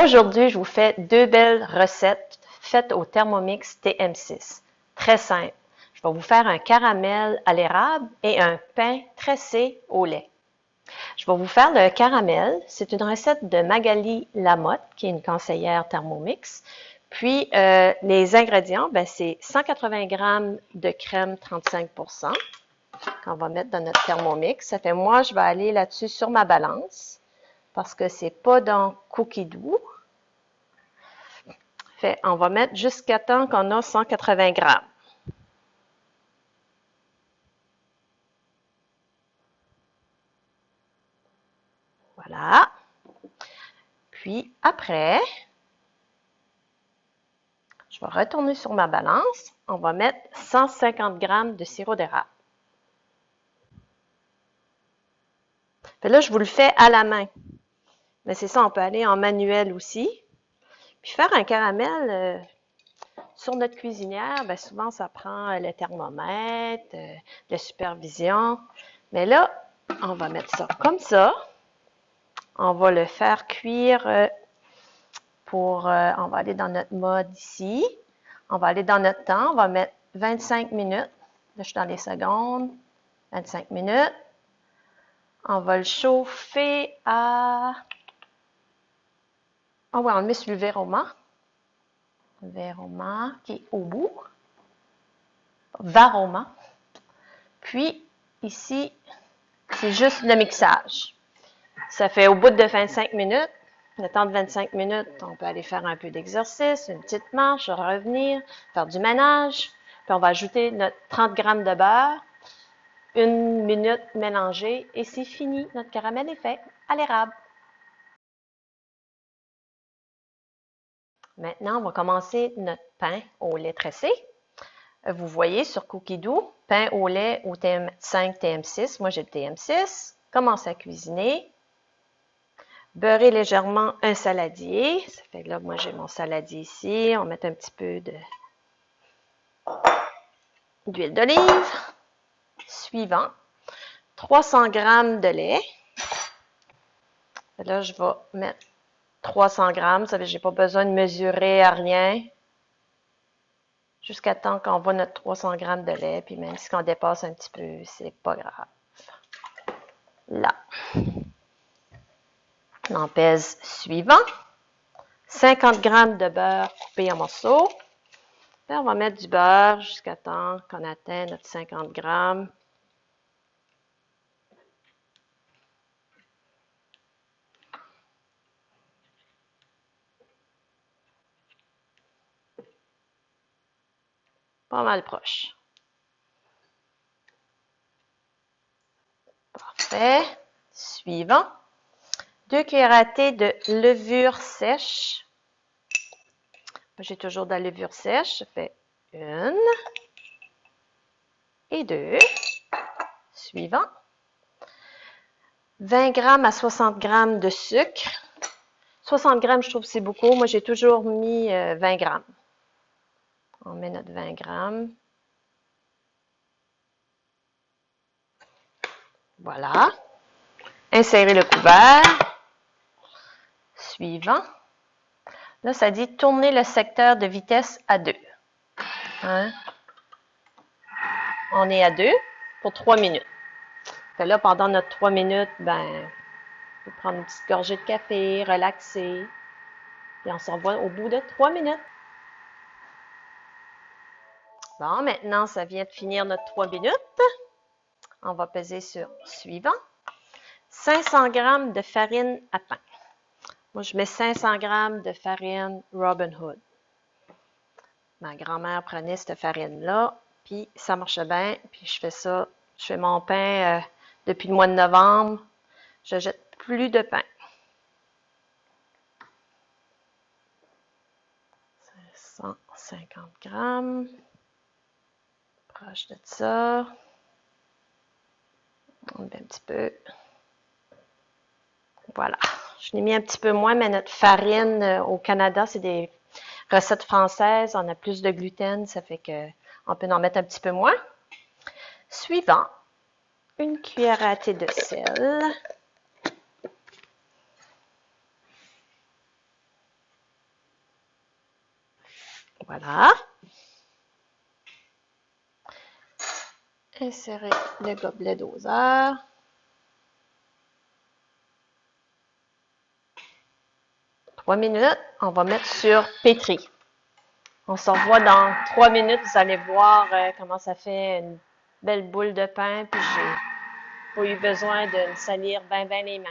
Aujourd'hui, je vous fais deux belles recettes faites au Thermomix TM6. Très simple. Je vais vous faire un caramel à l'érable et un pain tressé au lait. Je vais vous faire le caramel. C'est une recette de Magali Lamotte, qui est une conseillère Thermomix. Puis, les ingrédients, c'est 180 g de crème 35% qu'on va mettre dans notre Thermomix. Ça fait, moi, je vais aller là-dessus sur ma balance parce que c'est pas dans Cookie Doux. Fait, on va mettre jusqu'à temps qu'on a 180 grammes. Voilà. Puis après, je vais retourner sur ma balance. On va mettre 150 grammes de sirop d'érable. Là, je vous le fais à la main. Mais c'est ça, on peut aller en manuel aussi. Puis faire un caramel sur notre cuisinière, souvent ça prend le thermomètre, la supervision. Mais là, on va mettre ça comme ça. On va le faire cuire on va aller dans notre mode ici. On va aller dans notre temps. On va mettre 25 minutes. Là, je suis dans les secondes. 25 minutes. On va le chauffer à... on le met sur le verroma. Le verroma qui est au bout. Varoma. Puis, ici, c'est juste le mixage. Ça fait au bout de 25 minutes. Le temps de 25 minutes, on peut aller faire un peu d'exercice, une petite marche, revenir, faire du ménage. Puis on va ajouter notre 30 g de beurre, une minute mélanger et c'est fini. Notre caramel est fait à l'érable. Maintenant, on va commencer notre pain au lait tressé. Vous voyez sur Cookie Doux, pain au lait au TM5, TM6. Moi, j'ai le TM6. Commencez à cuisiner. Beurrer légèrement un saladier. Ça fait que là, moi, j'ai mon saladier ici. On va mettre un petit peu d'huile d'olive. Suivant, 300 g de lait. Là, je vais mettre 300 g. Ça fait que je n'ai pas besoin de mesurer à rien. Jusqu'à temps qu'on voit notre 300 g de lait. Puis même si on dépasse un petit peu, c'est pas grave. Là. On pèse suivant. 50 g de beurre coupé en morceaux. Là, on va mettre du beurre jusqu'à temps qu'on atteigne notre 50 g. Pas mal proche. Parfait. Suivant. 2 cuillères à thé de levure sèche. J'ai toujours de la levure sèche. Ça fait 1 et 2. Suivant. 20 g à 60 g de sucre. 60 g, je trouve que c'est beaucoup. Moi, j'ai toujours mis 20 g. On met notre 20 g. Voilà. Insérer le couvert. Suivant. Là, ça dit tourner le secteur de vitesse à 2. Hein? On est à 2 pour 3 minutes. Fait là, pendant notre 3 minutes, on peut prendre une petite gorgée de café, relaxer. Puis on se revoit au bout de 3 minutes. Bon, maintenant, ça vient de finir notre 3 minutes. On va peser sur suivant. 500 g de farine à pain. Moi, je mets 500 g de farine Robin Hood. Ma grand-mère prenait cette farine-là, puis ça marche bien. Puis je fais ça, je fais mon pain depuis le mois de novembre. Je jette plus de pain. 550 g. Proche de ça. On met un petit peu. Voilà. Je l'ai mis un petit peu moins, mais notre farine au Canada, c'est des recettes françaises. On a plus de gluten, ça fait qu'on peut en mettre un petit peu moins. Suivant, une cuillère à thé de sel. Voilà. Insérer le gobelet doseur. Trois minutes, on va mettre sur pétri. On se revoit dans 3 minutes, vous allez voir comment ça fait une belle boule de pain, puis j'ai pas eu besoin de me salir bien les mains.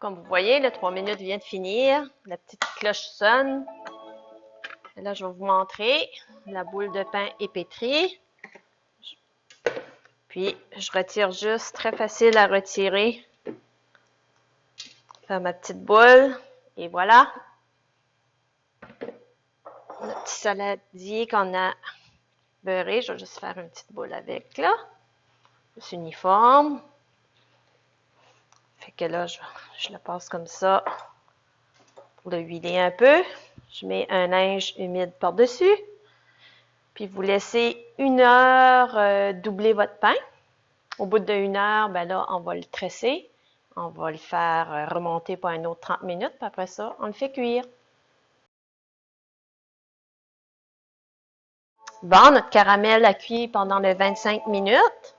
Comme vous voyez, le 3 minutes vient de finir, la petite cloche sonne. Et là, je vais vous montrer, la boule de pain est pétrie. Puis, je retire juste, très facile à retirer. Faire ma petite boule, et voilà. Le petit saladier qu'on a beurré, je vais juste faire une petite boule avec, là. Juste uniforme. Fait que là, je le passe comme ça pour le huiler un peu. Je mets un linge humide par-dessus. Puis vous laissez 1 heure doubler votre pain. Au bout de 1 heure, ben là, on va le tresser. On va le faire remonter pour un autre 30 minutes. Puis après ça, on le fait cuire. Bon, notre caramel a cuit pendant les 25 minutes.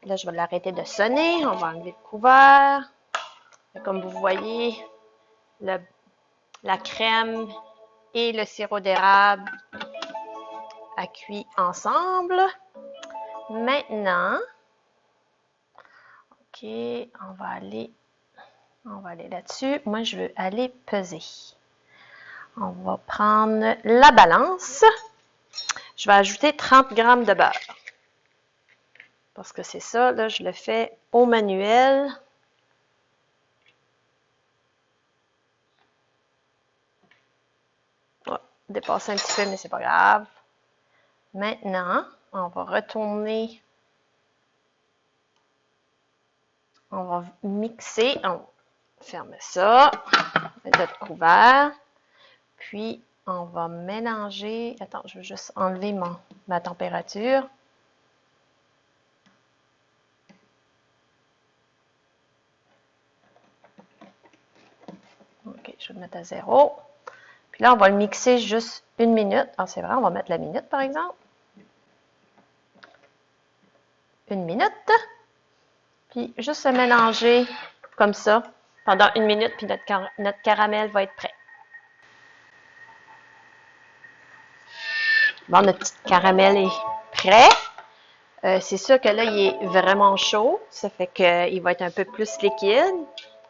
Là, je vais l'arrêter de sonner. On va enlever le couvert. Et comme vous voyez, la crème et le sirop d'érable a cuit ensemble. Maintenant, OK, on va aller là-dessus. Moi, je veux aller peser. On va prendre la balance. Je vais ajouter 30 g de beurre. Parce que c'est ça, là, je le fais au manuel. Oh, dépasse un petit peu, mais c'est pas grave. Maintenant, on va retourner. On va mixer. On ferme ça. On met notre couvert. Puis, on va mélanger. Attends, je veux juste enlever ma température. OK, je vais le mettre à 0. Puis là, on va le mixer juste 1 minute. Ah, c'est vrai, on va mettre la minute, par exemple. 1 minute. Puis, juste se mélanger comme ça pendant 1 minute, puis notre caramel va être prêt. Bon, notre petit caramel est prêt. C'est sûr que là, il est vraiment chaud. Ça fait qu'il va être un peu plus liquide.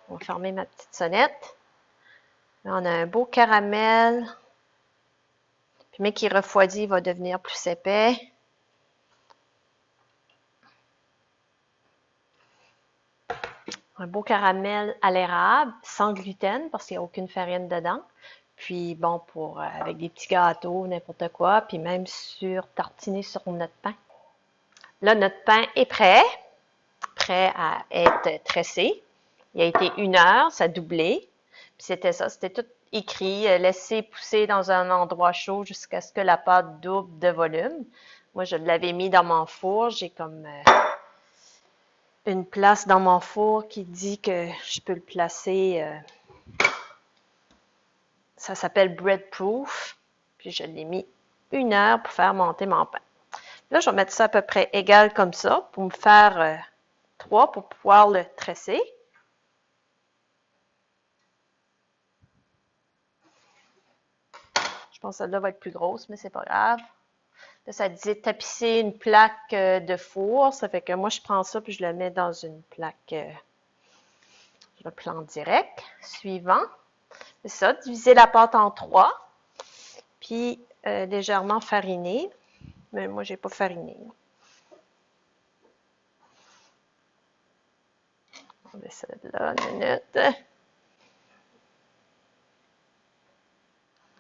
On va fermer ma petite sonnette. Là, on a un beau caramel. Puis, mais qui refroidit, il va devenir plus épais. Un beau caramel à l'érable, sans gluten, parce qu'il n'y a aucune farine dedans. Puis, bon, avec des petits gâteaux, n'importe quoi. Puis même tartiner sur notre pain. Là, notre pain est prêt à être tressé. Il a été 1 heure, ça a doublé. Puis c'était ça, c'était tout écrit, laisser pousser dans un endroit chaud jusqu'à ce que la pâte double de volume. Moi, je l'avais mis dans mon four. J'ai comme une place dans mon four qui dit que je peux le placer. Ça s'appelle bread proof. Puis je l'ai mis 1 heure pour faire monter mon pain. Là, je vais mettre ça à peu près égal comme ça pour me faire 3 pour pouvoir le tresser. Je pense que celle-là va être plus grosse, mais c'est pas grave. Là, ça disait tapisser une plaque de four. Ça fait que moi, je prends ça puis je le mets dans une plaque. Je le plante direct. Suivant. C'est ça, diviser la pâte en 3. Puis légèrement fariner. Mais moi, j'ai pas fariné. On met ça là, une minute.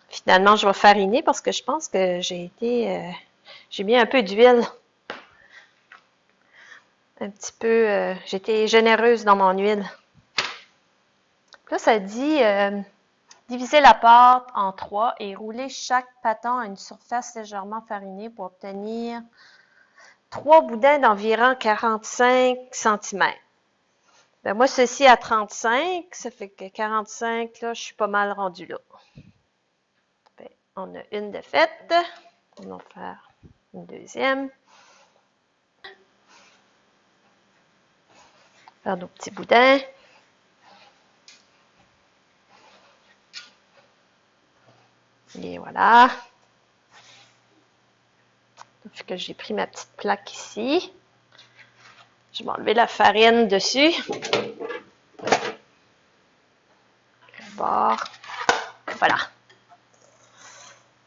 Finalement, je vais fariner parce que je pense que j'ai mis un peu d'huile. Un petit peu, j'étais généreuse dans mon huile. Là, ça dit diviser la pâte en 3 et rouler chaque pâton à une surface légèrement farinée pour obtenir 3 boudins d'environ 45 cm. Ben, moi, ceci à 35, ça fait que 45, là, je suis pas mal rendue là. Ben, On a une de faite. On va faire une deuxième. Faire nos petits boudins. Et voilà. Depuis que j'ai pris ma petite plaque ici, je vais enlever la farine dessus. Le bord. Voilà.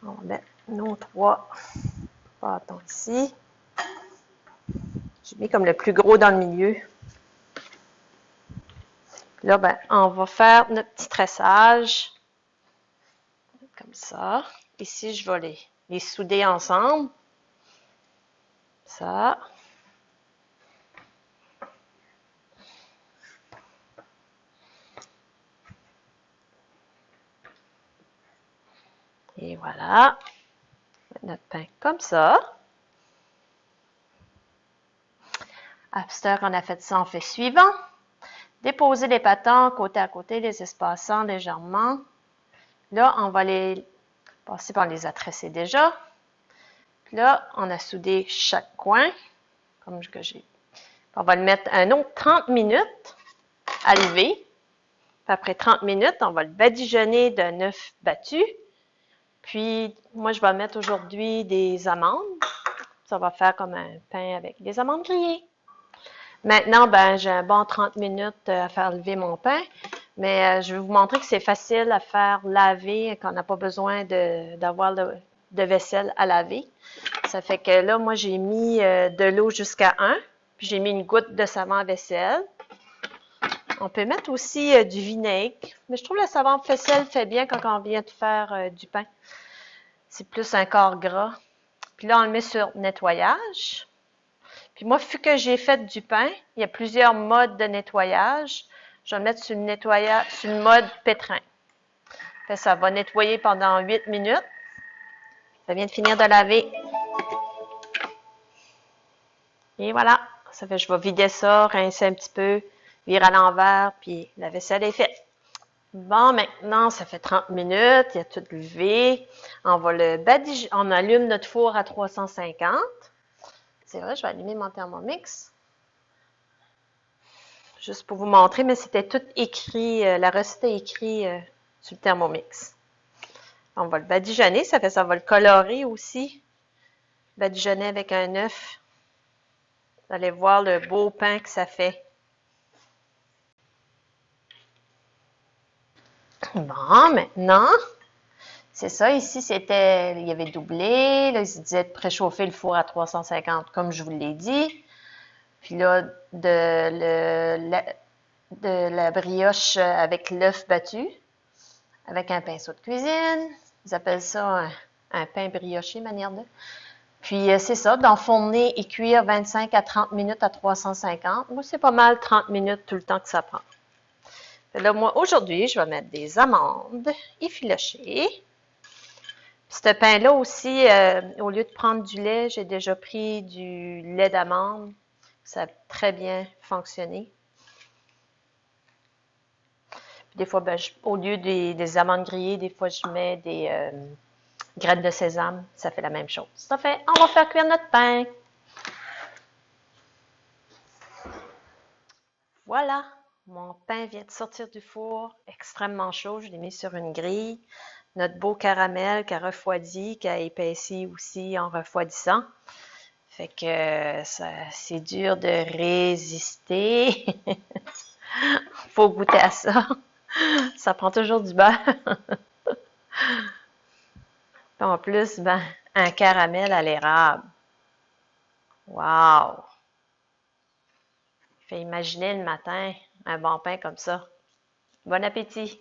On va mettre nos 3 bâtons ici. J'ai mis comme le plus gros dans le milieu. Là, ben, on va faire notre petit tressage. Comme ça. Ici, je vais les souder ensemble. Ça. Et voilà. Notre pain comme ça. À cette heure, on a fait ça, on fait suivant. Déposer les pâtons côté à côté, les espaçant légèrement. Là, on va les passer par les a tressés déjà. Puis là, on a soudé chaque coin, comme que j'ai. On va le mettre un autre 30 minutes à lever. Puis après 30 minutes, on va le badigeonner d'un œuf battu. Puis, moi, je vais mettre aujourd'hui des amandes. Ça va faire comme un pain avec des amandes grillées. Maintenant, ben, j'ai un bon 30 minutes à faire lever mon pain. Mais je vais vous montrer que c'est facile à faire laver, qu'on n'a pas besoin d'avoir de vaisselle à laver. Ça fait que là, moi, j'ai mis de l'eau jusqu'à 1, puis j'ai mis une goutte de savon à vaisselle. On peut mettre aussi du vinaigre, mais je trouve que le savon à vaisselle fait bien quand on vient de faire du pain. C'est plus un corps gras. Puis là, on le met sur nettoyage. Puis moi, vu que j'ai fait du pain, il y a plusieurs modes de nettoyage. Je vais le mettre sur le mode pétrin. Fait, ça va nettoyer pendant 8 minutes. Ça vient de finir de laver. Et voilà. Ça fait, je vais vider ça, rincer un petit peu, virer à l'envers, puis la vaisselle est faite. Bon, maintenant, ça fait 30 minutes, il y a tout levé. On va le badiger. On allume notre four à 350. C'est vrai, je vais allumer mon Thermomix. Juste pour vous montrer, mais c'était tout écrit, la recette est écrite sur le Thermomix. On va le badigeonner, ça fait ça va le colorer aussi. Badigeonner avec un œuf. Vous allez voir le beau pain que ça fait. Bon, maintenant, c'est ça. Ici, il y avait doublé. Là, il se disait de préchauffer le four à 350, comme je vous l'ai dit. Puis là, de la brioche avec l'œuf battu, avec un pinceau de cuisine. Ils appellent ça un pain brioché, manière de. Puis c'est ça, d'enfourner et cuire 25 à 30 minutes à 350. Moi, c'est pas mal 30 minutes tout le temps que ça prend. Là, moi, aujourd'hui, je vais mettre des amandes effilochées. Puis ce pain-là aussi, au lieu de prendre du lait, j'ai déjà pris du lait d'amande. Ça a très bien fonctionné. Puis des fois, ben, au lieu des amandes grillées, des fois, je mets des graines de sésame. Ça fait la même chose. Ça fait, on va faire cuire notre pain. Voilà, mon pain vient de sortir du four, extrêmement chaud. Je l'ai mis sur une grille. Notre beau caramel qui a refroidi, qui a épaissi aussi en refroidissant. Fait que c'est dur de résister. Faut goûter à ça. Ça prend toujours du beurre. Puis en plus, ben, un caramel à l'érable. Wow! Fait imaginer le matin un bon pain comme ça. Bon appétit!